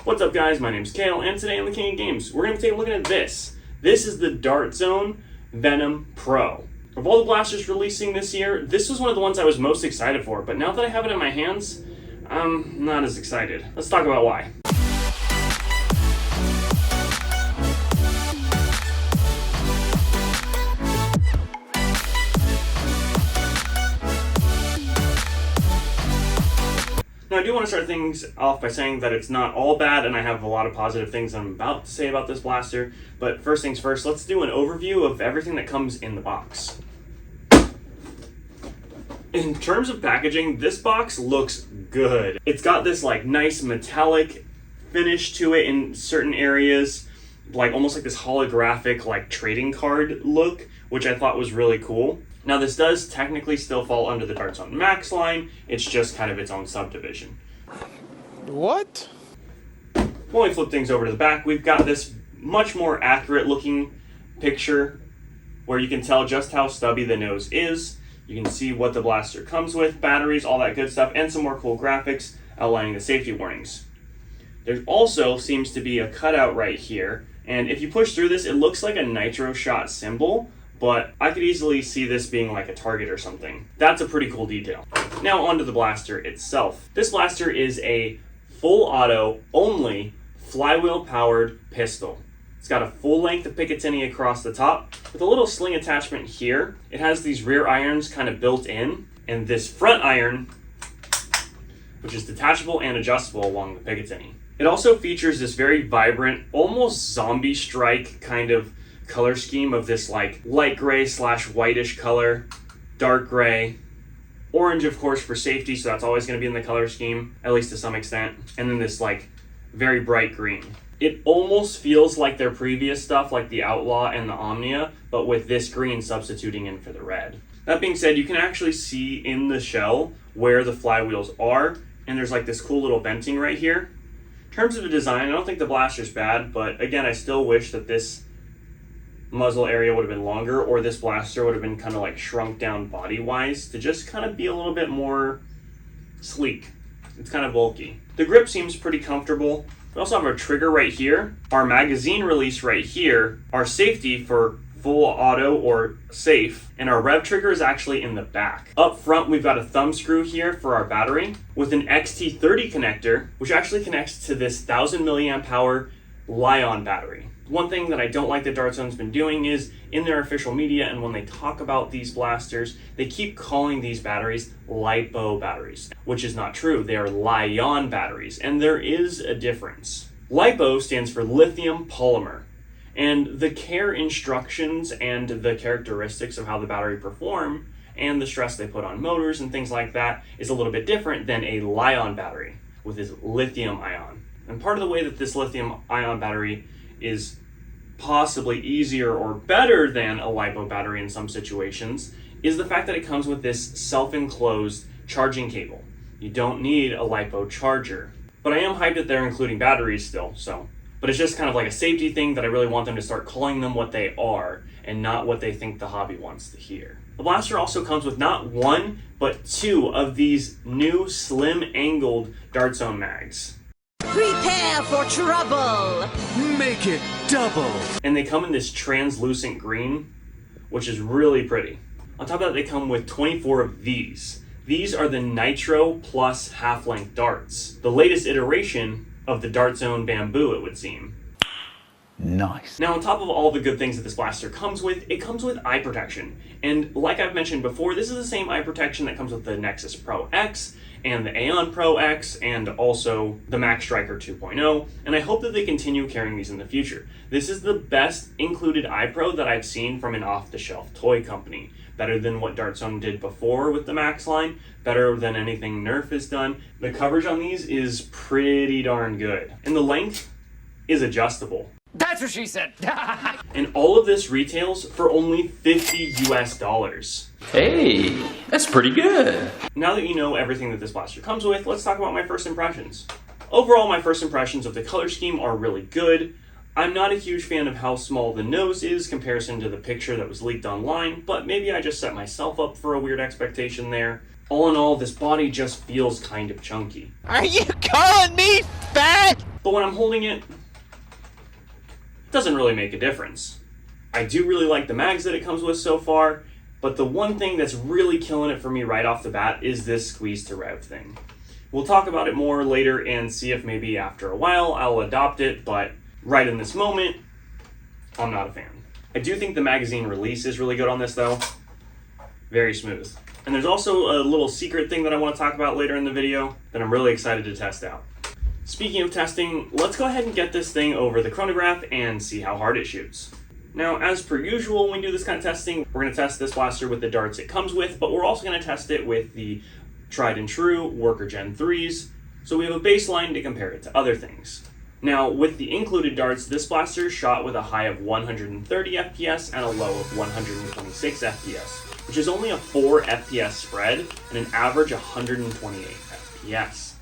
What's up guys, my name's Kale, and today on the King of Games, we're going to take a look at this. This is the Dart Zone Venom Pro. Of all the blasters releasing this year, this was one of the ones I was most excited for, but now that I have it in my hands, I'm not as excited. Let's talk about why. Now, I do want to start things off by saying that it's not all bad, and I have a lot of positive things I'm about to say about this blaster. But first things first, let's do an overview of everything that comes in the box. In terms of packaging, this box looks good. It's got this like nice metallic finish to it in certain areas, like almost like this holographic like trading card look, which I thought was really cool. Now this does technically still fall under the Dart Zone Max line, it's just kind of its own subdivision. What? When we flip things over to the back, we've got this much more accurate looking picture where you can tell just how stubby the nose is. You can see what the blaster comes with, batteries, all that good stuff, and some more cool graphics outlining the safety warnings. There also seems to be a cutout right here, and if you push through this, it looks like a Nitro shot symbol, but I could easily see this being like a target or something. That's a pretty cool detail. Now onto the blaster itself. This blaster is a full auto only flywheel powered pistol. It's got a full length of Picatinny across the top with a little sling attachment here. It has these rear irons kind of built in, and this front iron, which is detachable and adjustable along the Picatinny. It also features this very vibrant, almost zombie strike kind of color scheme of this like light gray / whitish color, dark gray, orange of course for safety, so that's always going to be in the color scheme, at least to some extent, and then this like very bright green. It almost feels like their previous stuff, like the Outlaw and the Omnia, but with this green substituting in for the red. That being said, you can actually see in the shell where the flywheels are, and there's like this cool little venting right here. In terms of the design, I don't think the blaster's bad, but again, I still wish that this muzzle area would have been longer, or this blaster would have been kind of like shrunk down body wise to just kind of be a little bit more sleek. It's kind of bulky. The grip seems pretty comfortable. We also have our trigger right here, our magazine release right here, our safety for full auto or safe, and our rev trigger is actually in the back. Up front, we've got a thumb screw here for our battery with an XT30 connector, which actually connects to this 1000 milliamp hour Li-ion battery. One thing that I don't like that Dart Zone's been doing is in their official media and when they talk about these blasters, they keep calling these batteries LiPo batteries, which is not true. They are Li-ion batteries, and there is a difference. LiPo stands for lithium polymer, and the care instructions and the characteristics of how the battery perform and the stress they put on motors and things like that is a little bit different than a Li-ion battery with its lithium ion. And part of the way that this lithium ion battery is possibly easier or better than a LiPo battery in some situations is the fact that it comes with this self-enclosed charging cable. You don't need a LiPo charger. But I am hyped that they're including batteries still, but it's just kind of like a safety thing that I really want them to start calling them what they are and not what they think the hobby wants to hear. The blaster also comes with not one, but two of these new slim angled Dart Zone mags. Prepare for trouble! Make it double! And they come in this translucent green, which is really pretty. On top of that, they come with 24 of these. These are the Nitro Plus half-length darts. The latest iteration of the Dart Zone Bamboo, it would seem. Nice. Now, on top of all the good things that this blaster comes with, it comes with eye protection. And like I've mentioned before, this is the same eye protection that comes with the Nexus Pro X and the Aeon Pro X and also the Max Striker 2.0, and I hope that they continue carrying these in the future. This is the best included eye pro that I've seen from an off-the-shelf toy company. Better than what Dart Zone did before with the Max line, better than anything Nerf has done. The coverage on these is pretty darn good. And the length is adjustable. That's what she said. And all of this retails for only $50 US. Hey, that's pretty good. Now that you know everything that this blaster comes with, let's talk about my first impressions. Overall, my first impressions of the color scheme are really good. I'm not a huge fan of how small the nose is comparison to the picture that was leaked online, but maybe I just set myself up for a weird expectation there. All in all, this body just feels kind of chunky. Are you calling me fat? but when I'm holding it, it doesn't really make a difference. I do really like the mags that it comes with so far, but the one thing that's really killing it for me right off the bat is this squeeze to rev thing. We'll talk about it more later and see if maybe after a while I'll adopt it, but right in this moment, I'm not a fan. I do think the magazine release is really good on this though. Very smooth. And there's also a little secret thing that I want to talk about later in the video that I'm really excited to test out. Speaking of testing, let's go ahead and get this thing over the chronograph and see how hard it shoots. Now, as per usual, when we do this kind of testing, we're going to test this blaster with the darts it comes with, but we're also going to test it with the tried and true Worker Gen 3s, so we have a baseline to compare it to other things. Now, with the included darts, this blaster shot with a high of 130 FPS and a low of 126 FPS, which is only a 4 FPS spread and an average 128 FPS.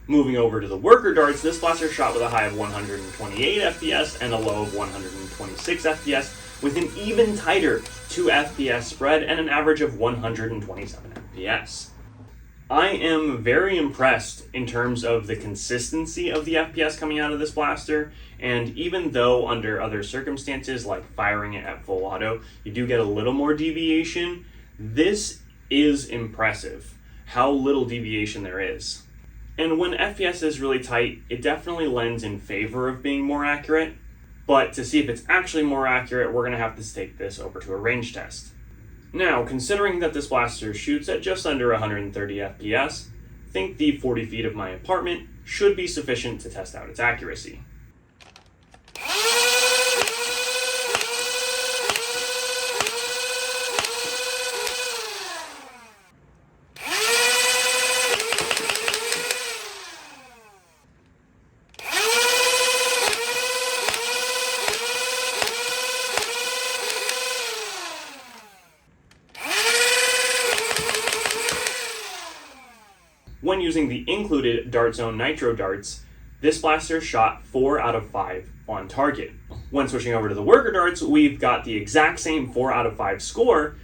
Moving over to the Worker darts, this blaster shot with a high of 128 FPS and a low of 126 FPS, with an even tighter 2 FPS spread and an average of 127 FPS. I am very impressed in terms of the consistency of the FPS coming out of this blaster, and even though under other circumstances like firing it at full auto, you do get a little more deviation, this is impressive, how little deviation there is. And when FPS is really tight, it definitely lends in favor of being more accurate, but to see if it's actually more accurate, we're going to have to take this over to a range test. Now, considering that this blaster shoots at just under 130 FPS, I think the 40 feet of my apartment should be sufficient to test out its accuracy. When using the included Dart Zone Nitro darts, this blaster shot 4 out of 5 on target. When switching over to the Worker darts, we've got the exact same 4 out of 5 score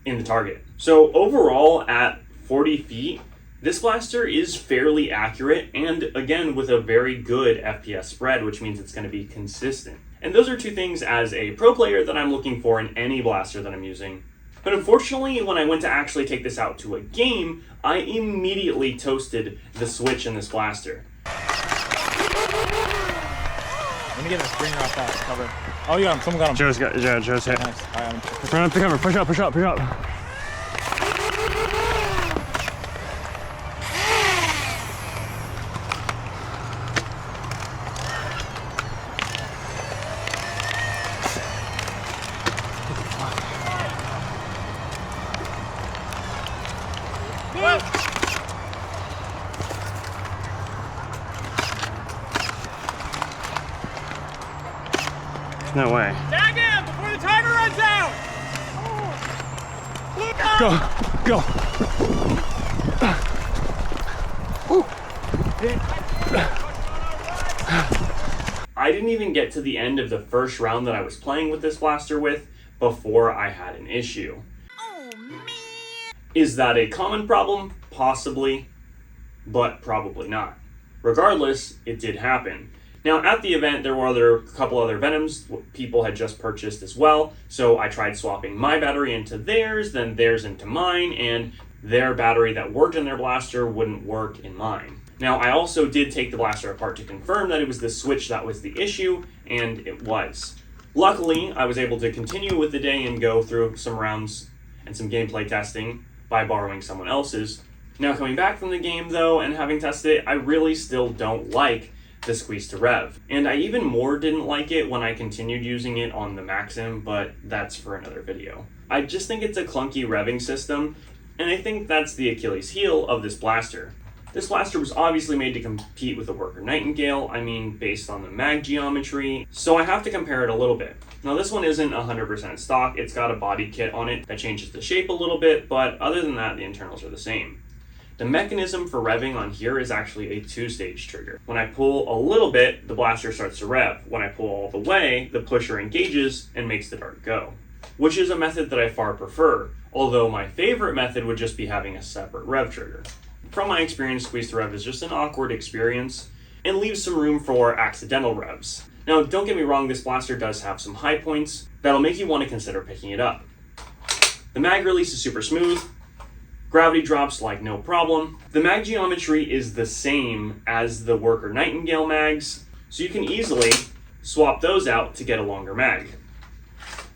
in the target. So overall, at 40 feet, this blaster is fairly accurate and again with a very good FPS spread, which means it's going to be consistent. And those are two things as a pro player that I'm looking for in any blaster that I'm using. But unfortunately, when I went to actually take this out to a game, I immediately toasted the switch in this blaster. Let me get a screen off that cover. Oh, you got him. Someone got him. Joe's hit. Nice. All right, Run up the cover. Push up, push up, push up. No way. Tag him before the timer runs out! Go, go. I didn't even get to the end of the first round that I was playing with this blaster with before I had an issue. Oh, man. Is that a common problem? Possibly, but probably not. Regardless, it did happen. Now, at the event, there were a couple other Venoms people had just purchased as well, so I tried swapping my battery into theirs, then theirs into mine, and their battery that worked in their blaster wouldn't work in mine. Now, I also did take the blaster apart to confirm that it was the switch that was the issue, and it was. Luckily, I was able to continue with the day and go through some rounds and some gameplay testing by borrowing someone else's. Now, coming back from the game, though, and having tested it, I really still don't like the squeeze to rev. And I even more didn't like it when I continued using it on the Maxim, but that's for another video. I just think it's a clunky revving system, and I think that's the Achilles heel of this blaster. This blaster was obviously made to compete with the Worker Nightingale, based on the mag geometry, so I have to compare it a little bit. Now this one isn't 100% stock, it's got a body kit on it that changes the shape a little bit, but other than that, the internals are the same. The mechanism for revving on here is actually a 2-stage trigger. When I pull a little bit, the blaster starts to rev. When I pull all the way, the pusher engages and makes the dart go, which is a method that I far prefer, although my favorite method would just be having a separate rev trigger. From my experience, squeeze to rev is just an awkward experience, and leaves some room for accidental revs. Now, don't get me wrong, this blaster does have some high points that'll make you want to consider picking it up. The mag release is super smooth, gravity drops like no problem. The mag geometry is the same as the Worker Nightingale mags, so you can easily swap those out to get a longer mag.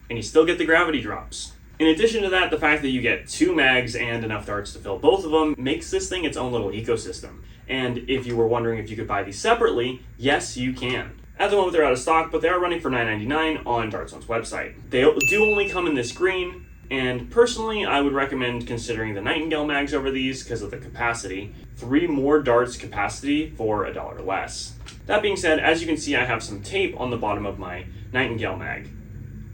And you still get the gravity drops. In addition to that, the fact that you get 2 mags and enough darts to fill both of them makes this thing its own little ecosystem. And if you were wondering if you could buy these separately, yes, you can. At the moment, they're out of stock, but they are running for $9.99 on Dartzone's website. They do only come in this green, and personally, I would recommend considering the Nightingale mags over these because of the capacity. 3 more darts capacity for $1 less. That being said, as you can see, I have some tape on the bottom of my Nightingale mag.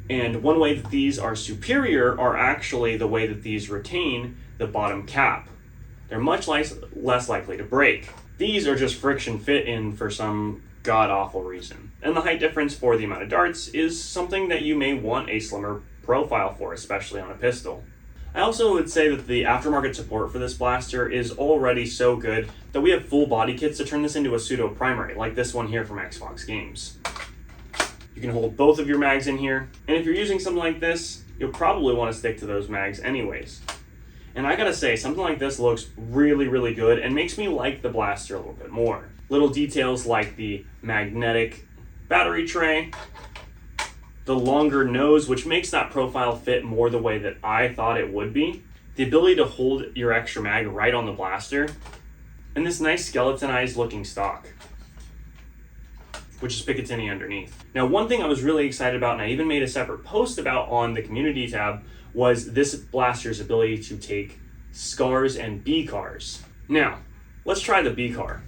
And one way that these are superior are actually the way that these retain the bottom cap. They're much less likely to break. These are just friction fit in for some god-awful reason. And the height difference for the amount of darts is something that you may want a slimmer profile for, especially on a pistol. I also would say that the aftermarket support for this blaster is already so good that we have full body kits to turn this into a pseudo primary, like this one here from Xbox Games. You can hold both of your mags in here, and if you're using something like this, you'll probably want to stick to those mags anyways. And I gotta say, something like this looks really, really good and makes me like the blaster a little bit more. Little details like the magnetic battery tray, the longer nose, which makes that profile fit more the way that I thought it would be, the ability to hold your extra mag right on the blaster, and this nice skeletonized looking stock, which is Picatinny underneath. Now, one thing I was really excited about, and I even made a separate post about on the community tab, was this blaster's ability to take scars and B cars. Now, let's try the B car.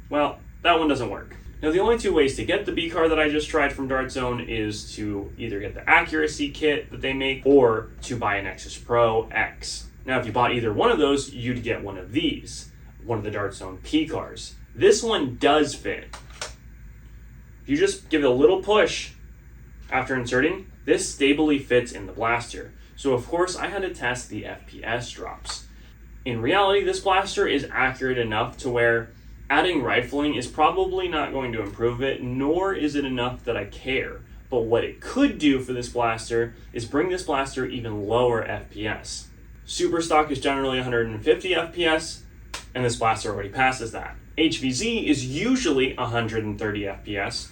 Well, that one doesn't work. Now, the only 2 ways to get the B car that I just tried from Dartzone is to either get the accuracy kit that they make or to buy a Nexus Pro X. Now, if you bought either one of those, you'd get one of these, one of the Dartzone P cars. This one does fit. If you just give it a little push after inserting, this stably fits in the blaster. So of course I had to test the FPS drops. In reality, this blaster is accurate enough to where adding rifling is probably not going to improve it, nor is it enough that I care. But what it could do for this blaster is bring this blaster even lower FPS. Super stock is generally 150 FPS, and this blaster already passes that. HVZ is usually 130 FPS,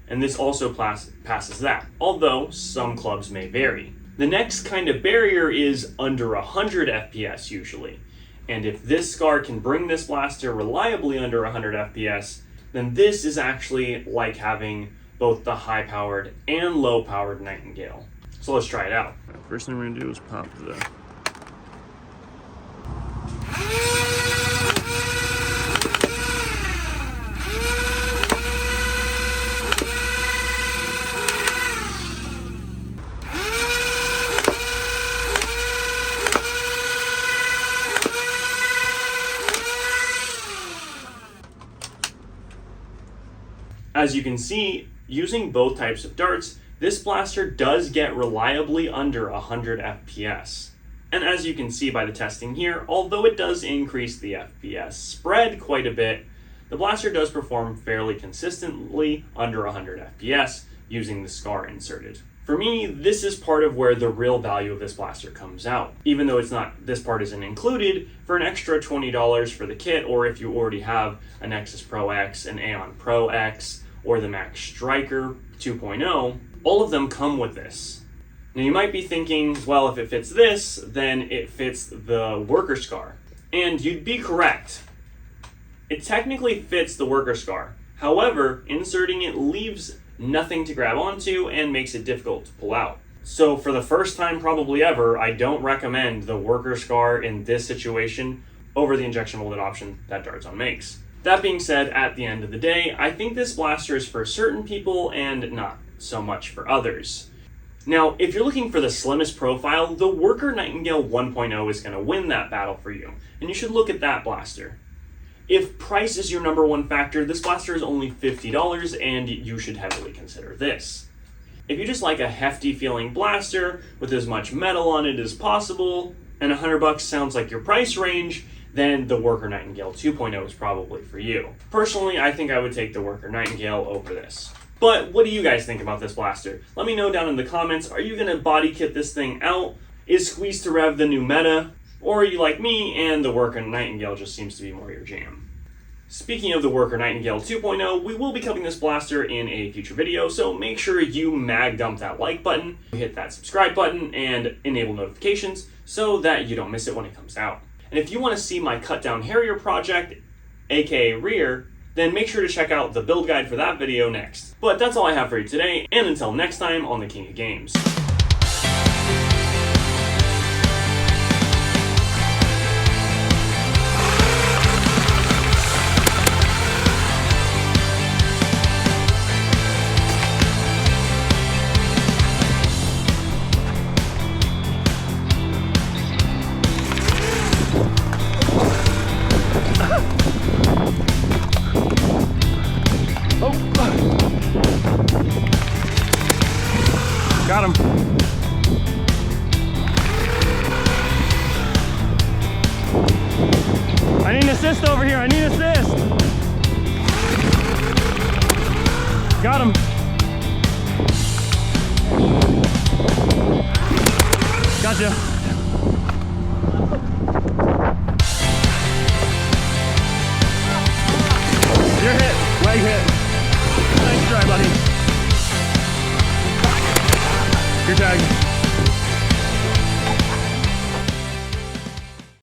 and this also passes that, although some clubs may vary. The next kind of barrier is under 100 FPS usually, and if this SCAR can bring this blaster reliably under 100 FPS, then this is actually like having both the high-powered and low-powered Nightingale. So let's try it out. First thing we're gonna do is pop the As you can see, using both types of darts, this blaster does get reliably under 100 FPS. And as you can see by the testing here, although it does increase the FPS spread quite a bit, the blaster does perform fairly consistently under 100 FPS using the SCAR inserted. For me, this is part of where the real value of this blaster comes out. Even though this part isn't included, for an extra $20 for the kit, or if you already have a Nexus Pro X, an Aeon Pro X, or the Max Striker 2.0, all of them come with this. Now you might be thinking, well, if it fits this, then it fits the Worker SCAR. And you'd be correct. It technically fits the Worker SCAR. However, inserting it leaves nothing to grab onto and makes it difficult to pull out. So for the first time probably ever, I don't recommend the Worker SCAR in this situation over the injection molded option that Dartzone makes. That being said, at the end of the day, I think this blaster is for certain people and not so much for others. Now, if you're looking for the slimmest profile, the Worker Nightingale 1.0 is going to win that battle for you, and you should look at that blaster. If price is your number one factor, this blaster is only $50, and you should heavily consider this. If you just like a hefty feeling blaster with as much metal on it as possible, and $100 sounds like your price range, then the Worker Nightingale 2.0 is probably for you. Personally, I think I would take the Worker Nightingale over this. But what do you guys think about this blaster? Let me know down in the comments. Are you going to body kit this thing out? Is Squeeze to Rev the new meta? Or are you like me and the Worker Nightingale just seems to be more your jam? Speaking of the Worker Nightingale 2.0, we will be covering this blaster in a future video, so make sure you mag dump that like button, hit that subscribe button, and enable notifications so that you don't miss it when it comes out. And if you want to see my cut down Harrier project, aka Rear, then make sure to check out the build guide for that video next. But that's all I have for you today, and until next time on the King of Games. Got him. I need an assist over here. I need an assist. Got him. Gotcha. You're hit. Leg hit. Nice try, buddy. Your tag.